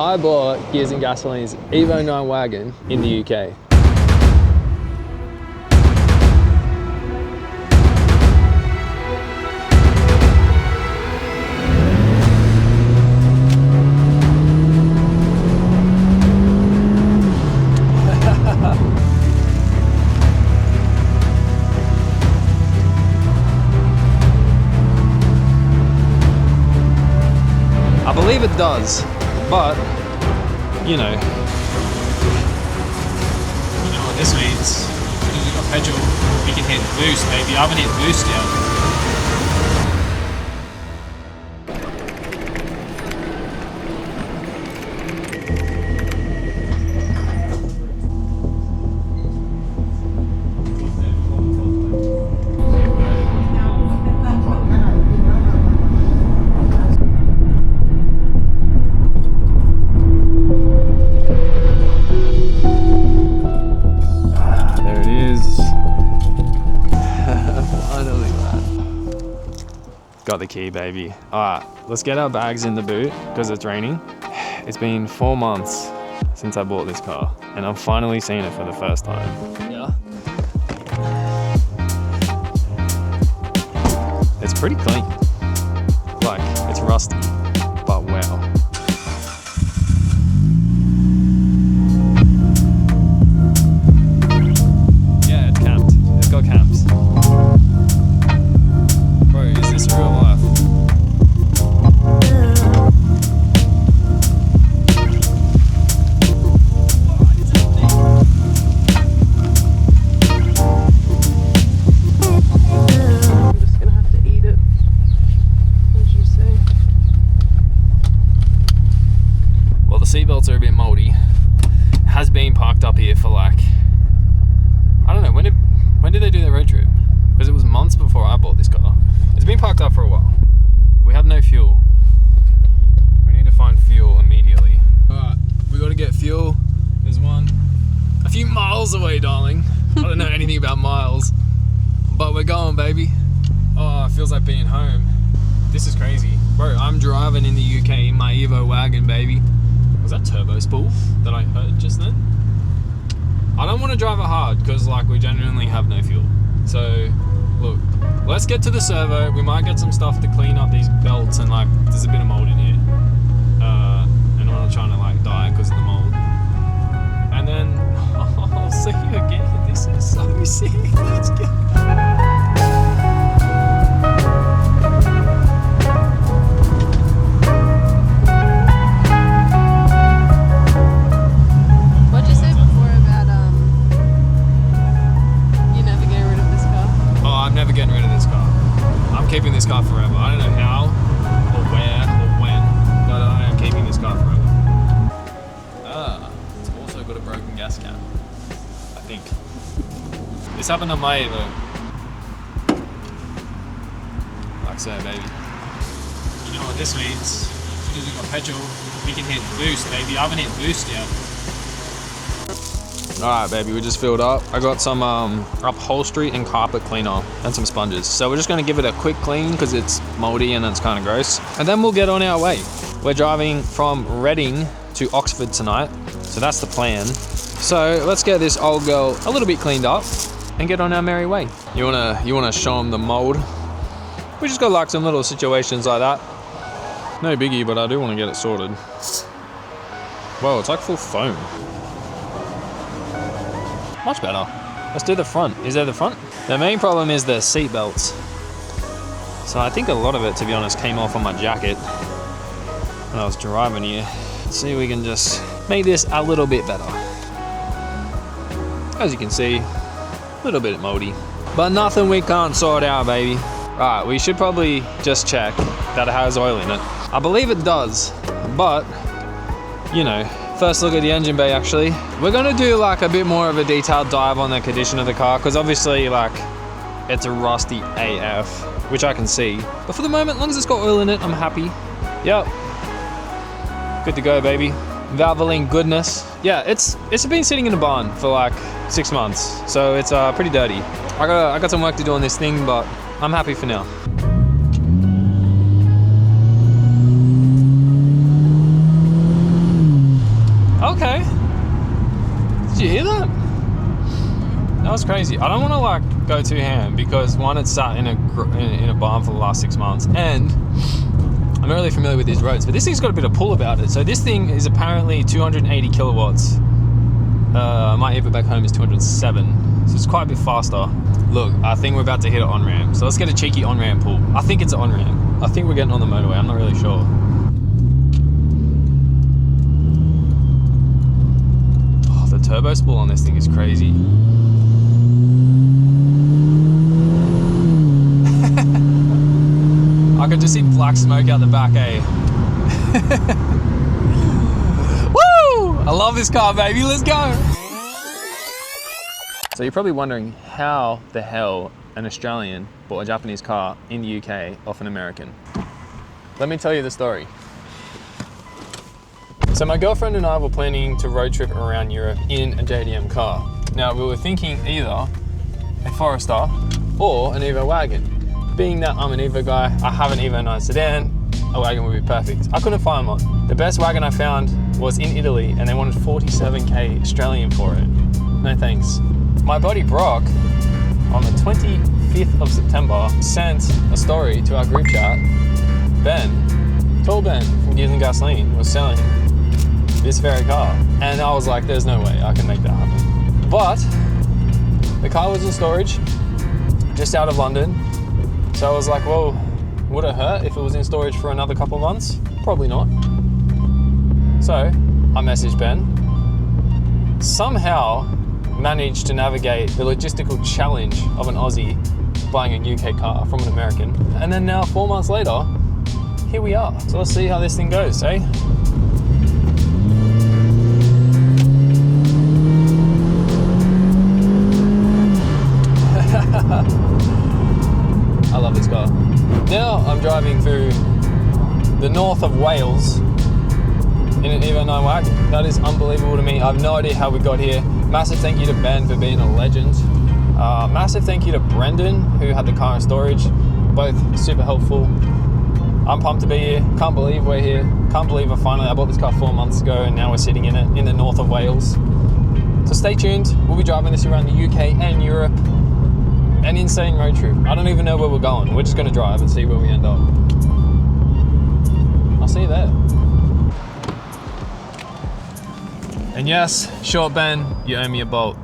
I bought Gears and Gasoline's Evo 9 Wagon in the UK. I believe it does, but you know. You know what this means? Because we've got petrol, we can hit boost, baby. I haven't hit boost yet. Got the key, baby. Alright, let's get our bags in the boot because it's raining. It's been 4 months since I bought this car and I'm finally seeing it for the first time. Yeah. It's pretty clean. Like, it's rusty, but wow. Yeah, it's camped. It's got camps. Bro, is this real life? I'm just gonna have to eat it. What did you say? Well, the seatbelts are a bit moldy. It has been parked up here for like, I don't know, when did they do their road trip? Because it was months before I bought this car. It's been parked up for a while. We have no fuel. We need to find fuel immediately. Alright, we gotta get fuel. There's one a few miles away, darling. I don't know anything about miles, but we're going, baby. Oh, it feels like being home. This is crazy. Bro, I'm driving in the UK in my Evo Wagon, baby. Was that turbo spool that I heard just then? I don't want to drive it hard because like we genuinely have no fuel. So look, let's get to the servo. We might get some stuff to clean up these belts and like there's a bit of mold in here. And I'm not trying to like die because of the mold. And then I'll see you again. This is so sick. Let's go. What'd you say before about you never getting rid of this car? Oh, I'm never getting rid of this car. I'm keeping this car forever. I don't know how or where or when, but I am keeping this car forever. It's also got a broken gas cap, I think. This happened on my Evo. Like so, baby. You know what this means? Because we've got petrol, we can hit boost, baby. I haven't hit boost yet. Alright, baby, we just filled up. I got some upholstery and carpet cleaner and some sponges. So we're just gonna give it a quick clean because it's moldy and it's kind of gross. And then we'll get on our way. We're driving from Reading to Oxford tonight. So that's the plan. So let's get this old girl a little bit cleaned up and get on our merry way. You wanna show them the mold? We just got like some little situations like that. No biggie, but I do want to get it sorted. Whoa, it's like full foam. Much better. Let's do the front. Is there the front? The main problem is the seat belts. So I think a lot of it, to be honest, came off on my jacket when I was driving here. Let's see if we can just make this a little bit better. As you can see, a little bit moldy, but nothing we can't sort out, baby. Right, we should probably just check that it has oil in it. I believe it does, but you know, first look at the engine bay actually. We're gonna do like a bit more of a detailed dive on the condition of the car because obviously like it's a rusty AF, which I can see. But for the moment, as long as it's got oil in it, I'm happy. Yep. Good to go, baby. Valvoline goodness. Yeah, it's been sitting in the barn for like 6 months, so it's pretty dirty. I got some work to do on this thing, but I'm happy for now. Okay. Did you hear that? That was crazy. I don't want to like go too ham because one, it's sat in a barn for the last 6 months, and I'm not really familiar with these roads, but this thing's got a bit of pull about it. So this thing is apparently 280 kilowatts. My EVA back home is 207, so it's quite a bit faster. Look, I think we're about to hit an on-ramp, so let's get a cheeky on-ramp pull. I think it's an on-ramp. I think we're getting on the motorway, I'm not really sure. Oh, the turbo spool on this thing is crazy. I could just see black smoke out the back, eh? Woo! I love this car, baby, let's go! So you're probably wondering how the hell an Australian bought a Japanese car in the UK off an American. Let me tell you the story. So my girlfriend and I were planning to road trip around Europe in a JDM car. Now we were thinking either a Forester or an Evo Wagon. Being that I'm an Evo guy, I have an Evo 9 sedan, a wagon would be perfect. I couldn't find one. The best wagon I found was in Italy and they wanted 47k Australian for it. No thanks. My buddy Brock, on the 25th of September, sent a story to our group chat. Tall Ben from Gears and Gasoline was selling this very car. And I was like, there's no way I can make that happen. But the car was in storage, just out of London. So I was like, well, would it hurt if it was in storage for another couple months? Probably not. So I messaged Ben. Somehow managed to navigate the logistical challenge of an Aussie buying a UK car from an American. And then now 4 months later, here we are. So let's see how this thing goes, eh? I love this car. Now I'm driving through the north of Wales in an Evo 9 wagon. That is unbelievable to me. I have no idea how we got here. Massive thank you to Ben for being a legend. Massive thank you to Brendan, who had the car in storage. Both super helpful. I'm pumped to be here. Can't believe we're here. Can't believe I bought this car 4 months ago and now we're sitting in it in the north of Wales. So stay tuned. We'll be driving this around the UK and Europe. An insane road trip. I don't even know where we're going. We're just going to drive and see where we end up. I'll see you there. And yes, short Ben, you owe me a bolt.